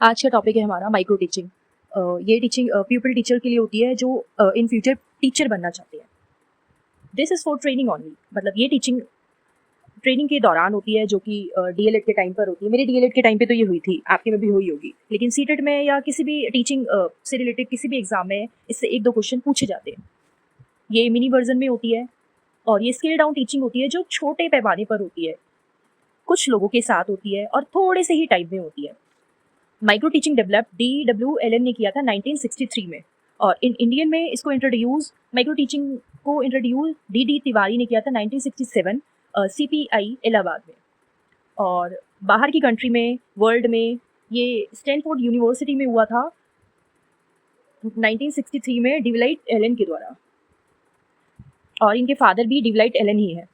आज का टॉपिक है हमारा माइक्रो टीचिंग। ये टीचिंग प्यूपिल टीचर के लिए होती है जो इन फ्यूचर टीचर बनना चाहते हैं। This is for training only, मतलब ये टीचिंग ट्रेनिंग के दौरान होती है, जो कि डीएलएड के टाइम पर होती है। मेरी डीएलएड के टाइम पे तो ये हुई थी, आपके में भी हुई होगी, लेकिन सीटेट में या किसी भी टीचिंग से रिलेटेड किसी भी एग्जाम में इससे एक दो क्वेश्चन पूछे जाते हैं। ये मिनी वर्जन में होती है और ये स्केल डाउन टीचिंग होती है जो छोटे पैमाने पर होती है, कुछ लोगों के साथ होती है और थोड़े से ही टाइम में होती है। माइक्रो टीचिंग डेवलप DWLN ने किया था 1963 में, और इन इंडियन में इसको इंट्रोड्यूस माइक्रो टीचिंग को इंट्रोड्यूस DD तिवारी ने किया था 1967 CPI इलाहाबाद में। और बाहर की कंट्री में, वर्ल्ड में, ये स्टैनफोर्ड यूनिवर्सिटी में हुआ था 1963 में डिवलाइट एलन के द्वारा, और इनके फादर भी डिवलाइट एलन ही है।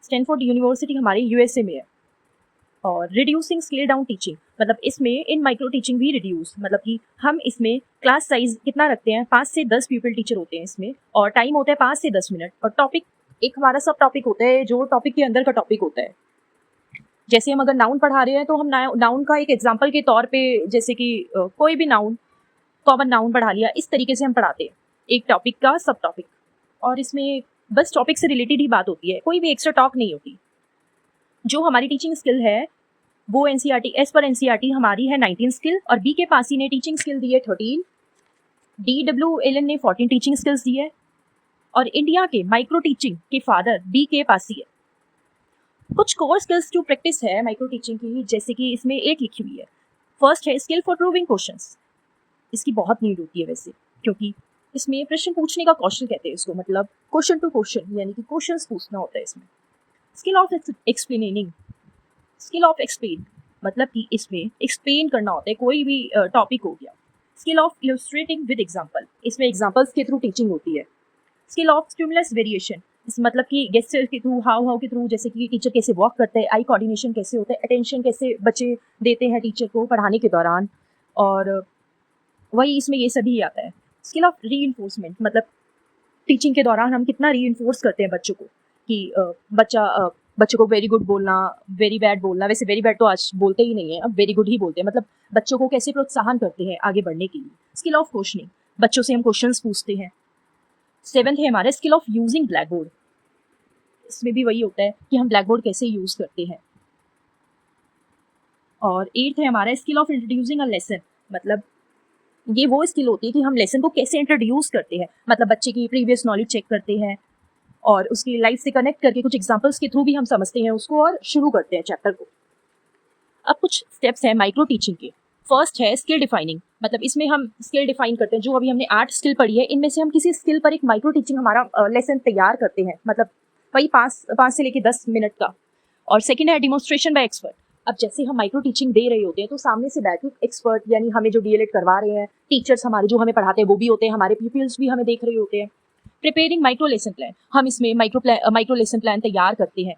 स्टैनफोर्ड यूनिवर्सिटी हमारे USA में है। और रिड्यूसिंग स्केल डाउन टीचिंग, मतलब इसमें इन माइक्रो टीचिंग भी रिड्यूस, मतलब कि हम इसमें क्लास साइज कितना रखते हैं, 5 से 10 पीपल टीचर होते हैं इसमें, और टाइम होता है 5 से 10 मिनट, और टॉपिक एक हमारा सब टॉपिक होता है जो टॉपिक के अंदर का टॉपिक होता है। जैसे हम अगर नाउन पढ़ा रहे हैं तो हम नाउन का एक एग्जाम्पल के तौर पे, जैसे कि कोई भी नाउन, कॉमन नाउन पढ़ा लिया, इस तरीके से हम पढ़ाते हैं एक टॉपिक का सब टॉपिक, और इसमें बस टॉपिक से रिलेटेड ही बात होती है, कोई भी एक्स्ट्रा टॉक नहीं होती। जो हमारी टीचिंग स्किल है वो NCERT, एज पर NCERT हमारी है 19 स्किल, और बी के पासी ने टीचिंग स्किल दी है 13, DWLN ने 14 टीचिंग स्किल्स दी है, और इंडिया के माइक्रो टीचिंग के फादर बी के पासी है। कुछ कोर स्किल्स जो प्रैक्टिस है माइक्रो टीचिंग की, जैसे कि इसमें 8 लिखी हुई है। फर्स्ट है स्किल फॉर प्रूविंग क्वेश्चंस। इसकी बहुत नीड होती है वैसे, क्योंकि इसमें प्रश्न पूछने का कौशल कहते हैं इसको, मतलब क्वेश्चन टू क्वेश्चन, यानी कि क्वेश्चंस पूछना होता है इसमें। Skill of explaining, skill of explain, मतलब कि इसमें एक्सप्लेन करना होता है कोई भी टॉपिक हो गया। Skill of illustrating with example, इसमें एग्जांपल्स के थ्रू टीचिंग होती है। स्किल ऑफ स्टिमुलस वेरिएशन, मतलब कि गेस्चर के थ्रू, हाव के थ्रू, जैसे कि टीचर कैसे वॉक करता है, आई कोऑर्डिनेशन कैसे होता है, अटेंशन कैसे बच्चे देते हैं टीचर को पढ़ाने के दौरान, और वही इसमें ये सभी आता है। स्किल ऑफ रीइंफोर्समेंट, मतलब टीचिंग के दौरान हम कितना रीइंफोर्स करते हैं बच्चों को, कि बच्चों को वेरी गुड बोलना, वेरी बैड बोलना, वैसे वेरी बैड तो आज बोलते ही नहीं है, अब वेरी गुड ही बोलते हैं, मतलब बच्चों को कैसे प्रोत्साहन करते हैं आगे बढ़ने के लिए। स्किल ऑफ क्वेश्चनिंग, बच्चों से हम क्वेश्चंस पूछते हैं। 7th है हमारा skill of using black board, इसमें भी वही होता है कि हम ब्लैक बोर्ड कैसे यूज करते हैं। और 8th है हमारा skill of introducing a lesson, मतलब ये वो स्किल होती है कि हम लेसन को कैसे इंट्रोड्यूस करते हैं, मतलब बच्चे की प्रीवियस नॉलेज चेक करते हैं और उसकी लाइफ से कनेक्ट करके कुछ एग्जांपल्स के थ्रू भी हम समझते हैं उसको और शुरू करते हैं चैप्टर को। अब कुछ स्टेप्स हैं माइक्रो टीचिंग के। फर्स्ट है स्किल डिफाइनिंग, मतलब इसमें हम स्किल डिफाइन करते हैं। जो अभी हमने 8 स्किल पढ़ी है, इनमें से हम किसी स्किल पर एक माइक्रो टीचिंग हमारा लेसन तैयार करते हैं, मतलब वही 5 से लेकर 10 मिनट का। और सेकेंड है डिमोन्स्ट्रेशन बाय एक्सपर्ट। अब जैसे हम माइक्रो टीचिंग दे रहे होते हैं तो सामने से बैठ के एक्सपर्ट, यानी हमें जो डीएलएड करवा रहे हैं, टीचर्स हमारे जो हमें पढ़ाते हैं वो भी होते हैं, हमारे पीपल्स भी हमें देख रहे होते हैं। प्रिपेयरिंग माइक्रो लेसन प्लान, हम इसमें माइक्रो लेसन प्लान तैयार करते हैं।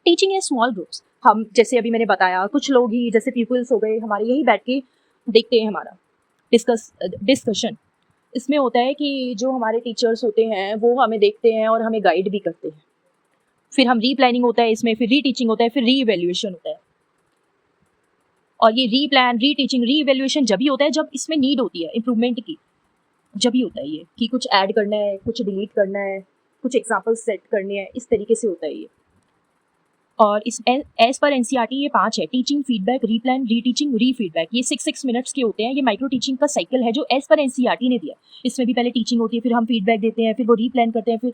टीचिंग इन स्मॉल ग्रुप्स, हम जैसे अभी मैंने बताया, कुछ लोग ही जैसे पीपल्स हो गए हमारे, यही बैठ के देखते हैं हमारा डिस्कशन। इसमें होता है कि जो हमारे टीचर्स होते हैं वो हमें देखते हैं और हमें गाइड भी करते हैं। फिर हम रीप्लानिंग होता है इसमें, फिर रीटीचिंग होता है, फिर रीइवैल्यूएशन होता है। और ये रीप्लान, रीटीचिंग, रीइवैल्यूएशन जब ही होता है जब इसमें नीड होती है इम्प्रूवमेंट की, जब ही होता है ये कि कुछ ऐड करना है, कुछ डिलीट करना है, कुछ एग्जाम्पल्स सेट करने हैं, इस तरीके से होता है ये। और इस एज पर NCERT ये 5 है, टीचिंग, फीडबैक, रीप्लान, रीटीचिंग, रीफीडबैक। ये 6 मिनट्स के होते हैं। ये माइक्रो टीचिंग का साइकिल है जो एज पर NCERT ने दिया। इसमें भी पहले टीचिंग होती है, फिर हम फीडबैक देते हैं, फिर वो रीप्लान करते हैं, फिर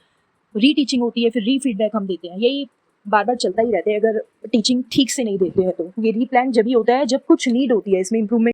रीटीचिंग होती है, फिर रीफीडबैक हम देते हैं। यही बार बार चलता ही रहता है अगर टीचिंग ठीक से नहीं देते हैं तो। ये रीप्लान जब ही होता है जब कुछ नीड होती है इसमें इम्प्रूवमेंट